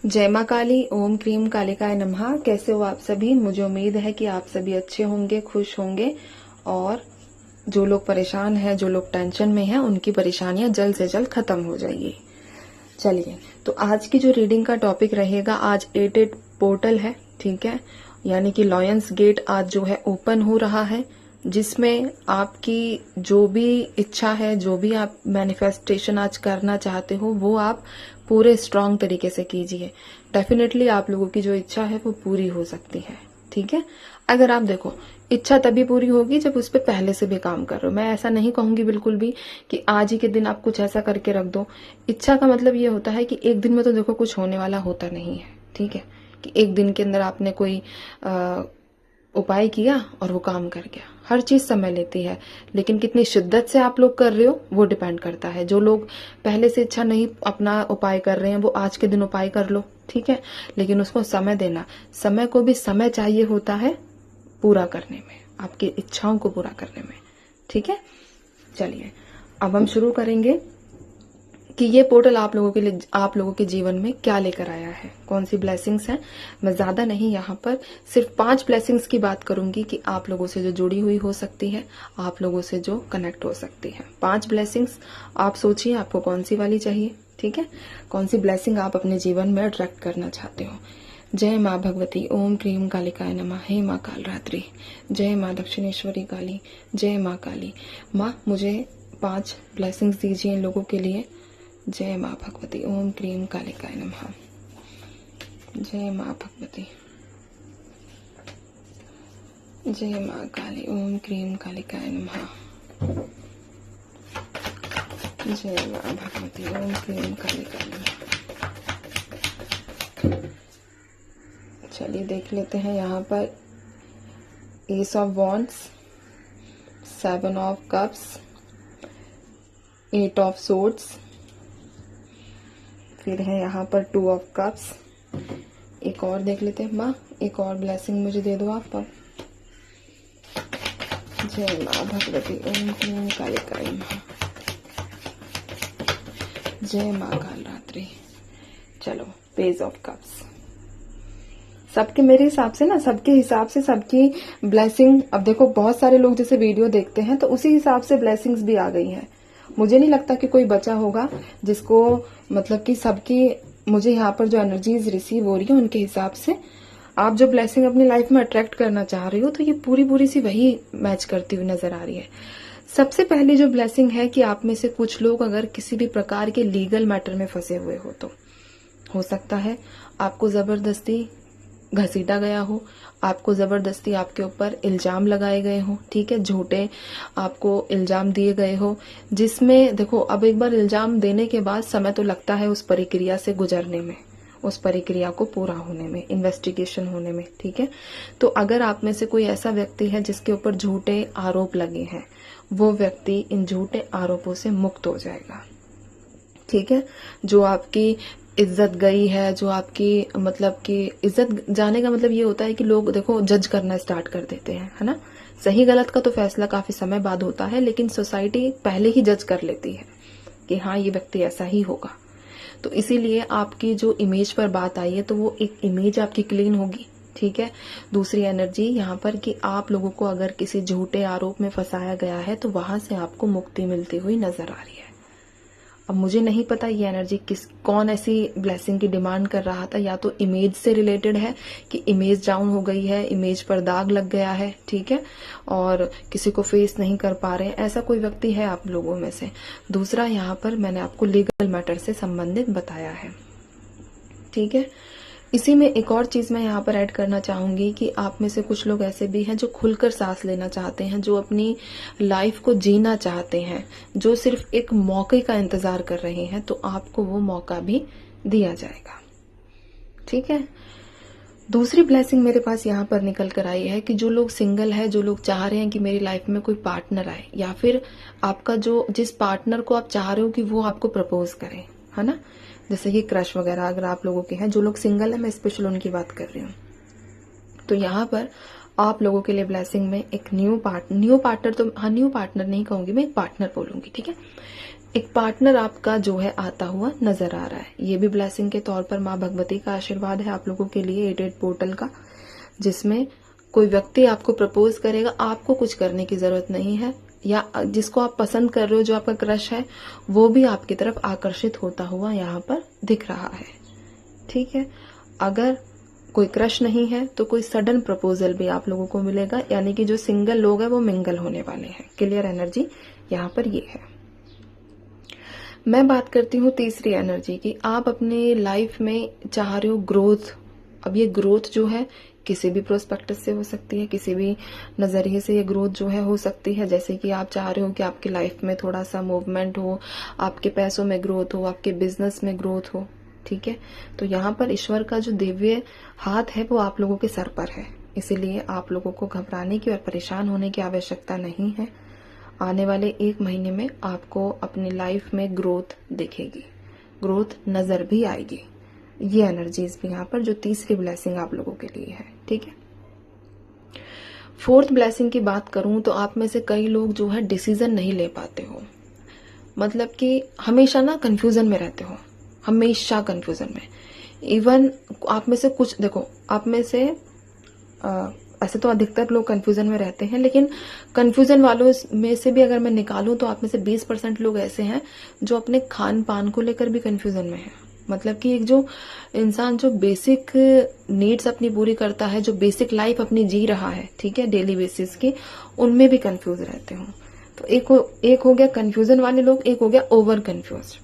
जय माँ काली, ओम क्रीम कालिकाय नमः। कैसे हो आप सभी? मुझे उम्मीद है कि आप सभी अच्छे होंगे, खुश होंगे और जो लोग परेशान हैं, जो लोग टेंशन में हैं, उनकी परेशानियां जल्द से जल्द खत्म हो जाएगी। चलिए, तो आज की जो रीडिंग का टॉपिक रहेगा, आज 88 पोर्टल है, ठीक है, यानी कि लॉयंस गेट आज जो है ओपन हो रहा है, जिसमें आपकी जो भी इच्छा है, जो भी आप मैनिफेस्टेशन आज करना चाहते हो, वो आप पूरे स्ट्रांग तरीके से कीजिए। डेफिनेटली आप लोगों की जो इच्छा है वो पूरी हो सकती है, ठीक है। अगर आप देखो, इच्छा तभी पूरी होगी जब उस पर पहले से भी काम कर रहे हो। मैं ऐसा नहीं कहूंगी बिल्कुल भी कि आज ही के दिन आप कुछ ऐसा करके रख दो। इच्छा का मतलब ये होता है कि एक दिन में तो देखो कुछ होने वाला होता नहीं है, ठीक है, कि एक दिन के अंदर आपने कोई उपाय किया और वो काम कर गया। हर चीज समय लेती है, लेकिन कितनी शिद्दत से आप लोग कर रहे हो वो डिपेंड करता है। जो लोग पहले से इच्छा नहीं अपना उपाय कर रहे हैं, वो आज के दिन उपाय कर लो, ठीक है, लेकिन उसको समय देना। समय को भी समय चाहिए होता है पूरा करने में, आपकी इच्छाओं को पूरा करने में, ठीक है। चलिए, अब हम शुरू करेंगे कि ये पोर्टल आप लोगों के लिए, आप लोगों के जीवन में क्या लेकर आया है, कौन सी ब्लेसिंग्स हैं। मैं ज्यादा नहीं, यहाँ पर सिर्फ 5 ब्लेसिंग्स की बात करूंगी कि आप लोगों से जो जुड़ी हुई हो सकती है, आप लोगों से जो कनेक्ट हो सकती है। 5 ब्लेसिंग्स, आप सोचिए आपको कौन सी वाली चाहिए, ठीक है, कौन सी ब्लेसिंग आप अपने जीवन में अट्रैक्ट करना चाहते हो। जय माँ भगवती, ओम क्रीम कालिकाय नमः। हे माँ कालरात्रि, जय माँ दक्षिणेश्वरी काली, जय माँ काली। माँ मुझे 5 ब्लेसिंग्स दीजिए इन लोगों के लिए। जय माँ भगवती, ओम क्रीम कालिकाय नमः। जय माँ भगवती, जय माँ काली, ओम क्रीम कालिकाय नमः। जय माँ भगवती, ओम क्रीम कालिकाय नमः। चलिए देख लेते हैं यहाँ पर S of wands, 7 of cups, 8 of swords, फिर है यहाँ पर 2 ऑफ कप्स। एक और देख लेते हैं। माँ एक और ब्लेसिंग मुझे दे दो आप अब। जय माँ भगवती, ओम क्रीम कालिकाय नमः। जय माँ कालरात्रि। चलो, पेज ऑफ कप्स। सबके मेरे हिसाब से ना, सबके हिसाब से सबकी ब्लेसिंग, अब देखो बहुत सारे लोग जैसे वीडियो देखते हैं तो उसी हिसाब से ब्लेसिंग्स भी आ गई हैं। मुझे नहीं लगता कि कोई बचा होगा जिसको, मतलब कि सबकी, मुझे यहाँ पर जो एनर्जीज रिसीव हो रही है उनके हिसाब से आप जो ब्लेसिंग अपनी लाइफ में अट्रैक्ट करना चाह रही हो, तो ये पूरी पूरी सी वही मैच करती हुई नजर आ रही है। सबसे पहली जो ब्लेसिंग है कि आप में से कुछ लोग अगर किसी भी प्रकार के लीगल मैटर में फंसे हुए हो सकता है आपको जबरदस्ती घसीटा गया हो, आपको जबरदस्ती आपके ऊपर इल्जाम लगाए गए हो, ठीक है, झूठे आपको इल्जाम दिए गए हो, जिसमें देखो अब एक बार इल्जाम देने के बाद समय तो लगता है उस प्रक्रिया से गुजरने में, उस प्रक्रिया को पूरा होने में, इन्वेस्टिगेशन होने में, ठीक है। तो अगर आप में से कोई ऐसा व्यक्ति है जिसके ऊपर झूठे आरोप लगे हैं, वो व्यक्ति इन झूठे आरोपों से मुक्त हो जाएगा, ठीक है। जो आपकी इज्जत गई है, जो आपकी, मतलब कि इज्जत जाने का मतलब ये होता है कि लोग देखो जज करना स्टार्ट कर देते हैं, है ना। सही गलत का तो फैसला काफी समय बाद होता है, लेकिन सोसाइटी पहले ही जज कर लेती है कि हाँ ये व्यक्ति ऐसा ही होगा। तो इसीलिए आपकी जो इमेज पर बात आई है, तो वो एक इमेज आपकी क्लीन होगी, ठीक है। दूसरी एनर्जी यहाँ पर कि आप लोगों को अगर किसी झूठे आरोप में फंसाया गया है तो वहां से आपको मुक्ति मिलती हुई नजर आ रही है। अब मुझे नहीं पता ये एनर्जी कौन ऐसी ब्लेसिंग की डिमांड कर रहा था, या तो इमेज से रिलेटेड है कि इमेज डाउन हो गई है, इमेज पर दाग लग गया है, ठीक है, और किसी को फेस नहीं कर पा रहे हैं, ऐसा कोई व्यक्ति है आप लोगों में से। दूसरा, यहाँ पर मैंने आपको लीगल मैटर से संबंधित बताया है, ठीक है। इसी में एक और चीज मैं यहाँ पर ऐड करना चाहूंगी कि आप में से कुछ लोग ऐसे भी हैं जो खुलकर सांस लेना चाहते हैं, जो अपनी लाइफ को जीना चाहते हैं, जो सिर्फ एक मौके का इंतजार कर रहे हैं, तो आपको वो मौका भी दिया जाएगा, ठीक है। दूसरी ब्लेसिंग मेरे पास यहाँ पर निकल कर आई है कि जो लोग सिंगल है, जो लोग चाह रहे हैं कि मेरी लाइफ में कोई पार्टनर आए, या फिर आपका जो, जिस पार्टनर को आप चाह रहे हो कि वो आपको प्रपोज करे, है ना, जैसे कि क्रश वगैरह अगर आप लोगों के हैं, जो लोग सिंगल है, मैं स्पेशल उनकी बात कर रही हूँ। तो यहाँ पर आप लोगों के लिए ब्लेसिंग में एक न्यू पार्टनर, तो हाँ न्यू पार्टनर नहीं कहूंगी मैं, एक पार्टनर बोलूंगी, ठीक है। एक पार्टनर आपका जो है आता हुआ नजर आ रहा है। ये भी ब्लेसिंग के तौर पर माँ भगवती का आशीर्वाद है आप लोगों के लिए 88 पोर्टल का, जिसमें कोई व्यक्ति आपको प्रपोज करेगा, आपको कुछ करने की जरूरत नहीं है, या जिसको आप पसंद कर रहे हो, जो आपका क्रश है, वो भी आपकी तरफ आकर्षित होता हुआ यहाँ पर दिख रहा है। ठीक है, अगर कोई क्रश नहीं है तो कोई सडन प्रपोजल भी आप लोगों को मिलेगा, यानी कि जो सिंगल लोग हैं वो मिंगल होने वाले हैं। क्लियर एनर्जी यहाँ पर ये है। मैं बात करती हूँ तीसरी एनर्जी की। आप अपने लाइफ में चाह रहे हो ग्रोथ। अब ये ग्रोथ जो है किसी भी प्रोस्पेक्टस से हो सकती है, किसी भी नजरिए से ये ग्रोथ जो है हो सकती है। जैसे कि आप चाह रहे हो कि आपकी लाइफ में थोड़ा सा मूवमेंट हो, आपके पैसों में ग्रोथ हो, आपके बिजनेस में ग्रोथ हो। ठीक है, तो यहाँ पर ईश्वर का जो दिव्य हाथ है वो आप लोगों के सर पर है, इसीलिए आप लोगों को घबराने की और परेशान होने की आवश्यकता नहीं है। आने वाले 1 महीने में आपको अपनी लाइफ में ग्रोथ दिखेगी, ग्रोथ नजर भी आएगी। ये एनर्जीज भी यहाँ पर जो तीसरी ब्लेसिंग आप लोगों के लिए है। ठीक है, फोर्थ ब्लेसिंग की बात करूं तो आप में से कई लोग जो है डिसीजन नहीं ले पाते हो, मतलब कि हमेशा ना कंफ्यूजन में रहते हो, हमेशा कंफ्यूजन में। इवन आप में से कुछ, देखो आप में से ऐसे तो अधिकतर लोग कंफ्यूजन में रहते हैं, लेकिन कंफ्यूजन वालों में से भी अगर मैं निकालूं तो आप में से 20% लोग ऐसे हैं जो अपने खान पान को लेकर भी कंफ्यूजन में है। मतलब कि एक जो इंसान जो बेसिक नीड्स अपनी पूरी करता है, जो बेसिक लाइफ अपनी जी रहा है, ठीक है, डेली बेसिस की, उनमें भी कंफ्यूज रहते हो। तो एक हो गया कंफ्यूजन वाले लोग, एक हो गया ओवर कंफ्यूज।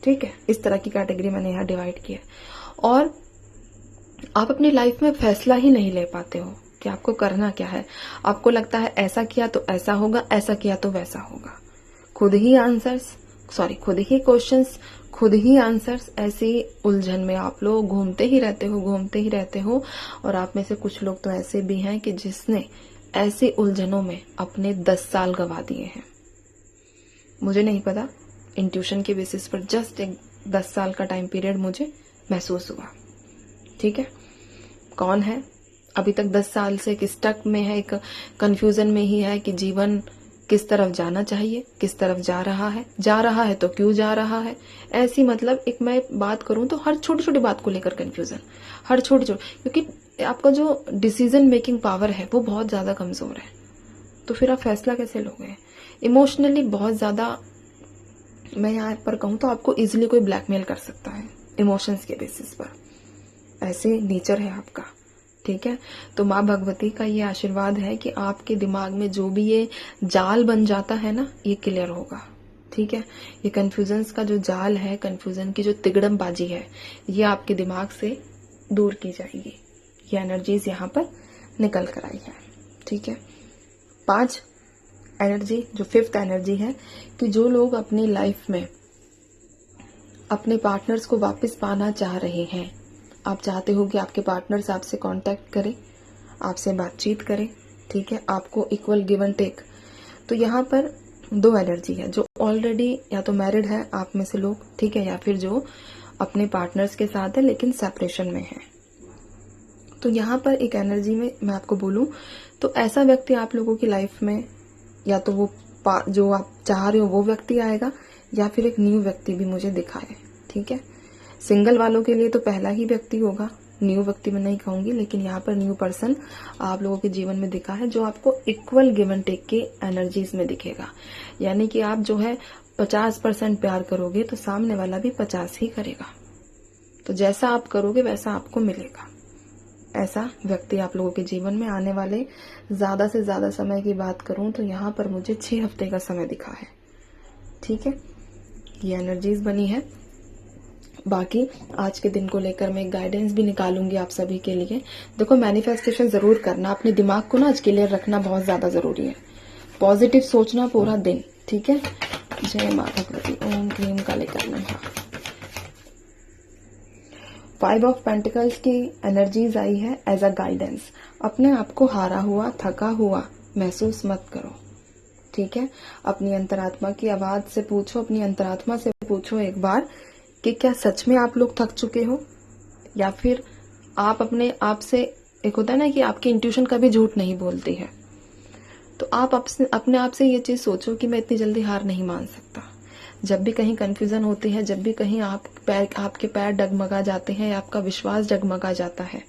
ठीक है, इस तरह की कैटेगरी मैंने यहाँ डिवाइड किया। और आप अपनी लाइफ में फैसला ही नहीं ले पाते हो कि आपको करना क्या है। आपको लगता है ऐसा किया तो ऐसा होगा, ऐसा किया तो वैसा होगा। खुद ही क्वेश्चंस, खुद ही आंसर्स, ऐसी उलझन में आप लोग घूमते ही रहते हो। और आप में से कुछ लोग तो ऐसे भी हैं कि जिसने ऐसी उलझनों में अपने 10 साल गवा दिए हैं। मुझे नहीं पता, इंट्यूशन के बेसिस पर जस्ट एक 10 साल का टाइम पीरियड मुझे महसूस हुआ। ठीक है, कौन है अभी तक 10 साल से एक स्टक में है, एक कंफ्यूजन में ही है कि जीवन किस तरफ जाना चाहिए, किस तरफ जा रहा है तो क्यों जा रहा है। ऐसी, मतलब एक मैं बात करूं तो हर छोटी छोटी बात को लेकर कंफ्यूजन, हर छोटी, क्योंकि आपका जो डिसीजन मेकिंग पावर है वो बहुत ज्यादा कमजोर है। तो फिर आप फैसला कैसे लोगे? इमोशनली बहुत ज्यादा, मैं यहाँ पर कहूँ तो आपको इजिली कोई ब्लैकमेल कर सकता है इमोशंस के बेसिस पर, ऐसे नेचर है आपका। ठीक है, तो माँ भगवती का ये आशीर्वाद है कि आपके दिमाग में जो भी ये जाल बन जाता है ना, ये क्लियर होगा। ठीक है, ये कंफ्यूजन्स का जो जाल है, कंफ्यूजन की जो तिगड़मबाजी है, ये आपके दिमाग से दूर की जाएगी। ये एनर्जीज यहाँ पर निकल कर आई है। ठीक है, 5 एनर्जी, जो 5th एनर्जी है कि जो लोग अपनी लाइफ में अपने पार्टनर्स को वापस पाना चाह रहे हैं, आप चाहते हो कि आपके पार्टनर्स आपसे कांटेक्ट करें, आपसे बातचीत करें। ठीक है, आपको इक्वल गिव एंड टेक। तो यहाँ पर 2 एनर्जी है, जो ऑलरेडी या तो मैरिड है आप में से लोग, ठीक है, या फिर जो अपने पार्टनर्स के साथ है लेकिन सेपरेशन में है। तो यहाँ पर एक एनर्जी में मैं आपको बोलूं तो ऐसा व्यक्ति आप लोगों की लाइफ में, या तो वो जो आप चाह रहे हो वो व्यक्ति आएगा, या फिर एक न्यू व्यक्ति भी मुझे दिखा है। ठीक है, सिंगल वालों के लिए तो पहला ही व्यक्ति होगा, न्यू व्यक्ति मैं नहीं कहूंगी, लेकिन यहाँ पर न्यू पर्सन आप लोगों के जीवन में दिखा है, जो आपको इक्वल गिव एंड टेक के एनर्जीज में दिखेगा। यानी कि आप जो है 50% प्यार करोगे तो सामने वाला भी 50 ही करेगा। तो जैसा आप करोगे वैसा आपको मिलेगा। ऐसा व्यक्ति आप लोगों के जीवन में आने वाले ज्यादा से ज्यादा समय की बात करूं तो यहाँ पर मुझे 6 हफ्ते का समय दिखा है। ठीक है, ये एनर्जीज बनी है। बाकी आज के दिन को लेकर मैं गाइडेंस भी निकालूंगी आप सभी के लिए। देखो, मैनिफेस्टेशन जरूर करना, अपने दिमाग को ना आज क्लियर रखना बहुत ज्यादा जरूरी है। पॉजिटिव सोचना पूरा दिन। ठीक है, जय माँ भगवती, ओम क्लीम काले नमः। 5 ऑफ पेंटिकल्स की एनर्जीज आई है एज अ गाइडेंस। अपने आप को हारा हुआ, थका हुआ महसूस मत करो। ठीक है, अपनी अंतरात्मा की आवाज से पूछो, अपनी अंतरात्मा से पूछो एक बार कि क्या सच में आप लोग थक चुके हो, या फिर आप अपने आप से, एक होता है ना कि आपकी इंट्यूशन कभी झूठ नहीं बोलती है, तो आप अपने आप से ये चीज सोचो कि मैं इतनी जल्दी हार नहीं मान सकता। जब भी कहीं कंफ्यूजन होती है, जब भी कहीं आपके पैर डगमगा जाते हैं या आपका विश्वास डगमगा जाता है,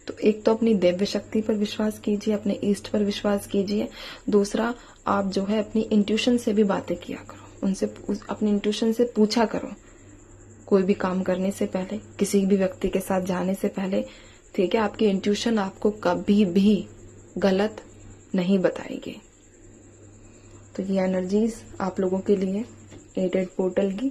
तो एक तो अपनी दिव्य शक्ति पर विश्वास कीजिए, अपने ईष्ट पर विश्वास कीजिए। दूसरा, आप जो है अपनी इंट्यूशन से भी बातें किया करो, उनसे अपनी इंट्यूशन से पूछा करो कोई भी काम करने से पहले, किसी भी व्यक्ति के साथ जाने से पहले। ठीक है, आपकी इंट्यूशन आपको कभी भी गलत नहीं बताएगी। तो ये एनर्जीज आप लोगों के लिए 8 पोर्टल की।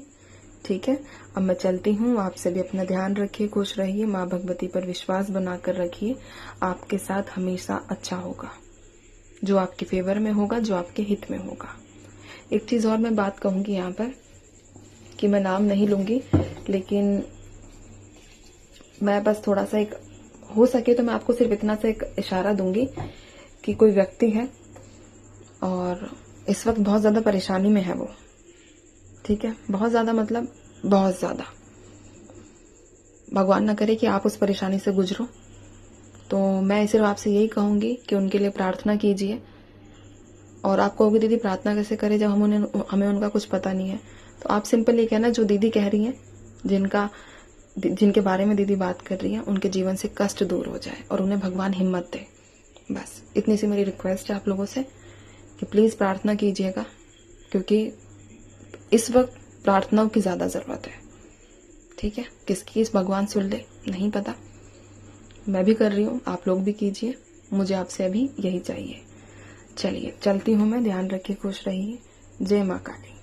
ठीक है, अब मैं चलती हूँ। आप सभी अपना ध्यान रखिए, खुश रहिए, माँ भगवती पर विश्वास बनाकर रखिए। आपके साथ हमेशा अच्छा होगा, जो आपके फेवर में होगा, जो आपके हित में होगा। एक चीज और मैं बात कहूंगी यहाँ पर कि मैं नाम नहीं लूंगी, लेकिन मैं बस थोड़ा सा एक हो सके तो मैं आपको सिर्फ इतना सा एक इशारा दूंगी कि कोई व्यक्ति है और इस वक्त बहुत ज्यादा परेशानी में है वो। ठीक है, बहुत ज्यादा, मतलब बहुत ज्यादा। भगवान ना करे कि आप उस परेशानी से गुजरो। तो मैं सिर्फ आपसे यही कहूंगी कि उनके लिए प्रार्थना कीजिए। और आप कहोगे दीदी प्रार्थना कैसे करें जब हमें उनका कुछ पता नहीं है? तो आप सिंपल ये कहना, जो दीदी कह रही हैं, जिनके बारे में दीदी बात कर रही है, उनके जीवन से कष्ट दूर हो जाए और उन्हें भगवान हिम्मत दे। बस इतनी सी मेरी रिक्वेस्ट है आप लोगों से कि प्लीज प्रार्थना कीजिएगा, क्योंकि इस वक्त प्रार्थनाओं की ज्यादा जरूरत है। ठीक है, किसकी इस भगवान सुन ले नहीं पता, मैं भी कर रही हूँ, आप लोग भी कीजिए। मुझे आपसे अभी यही चाहिए। चलिए चलती हूँ मैं, ध्यान रखिए, खुश रहिए। जय माँ काली।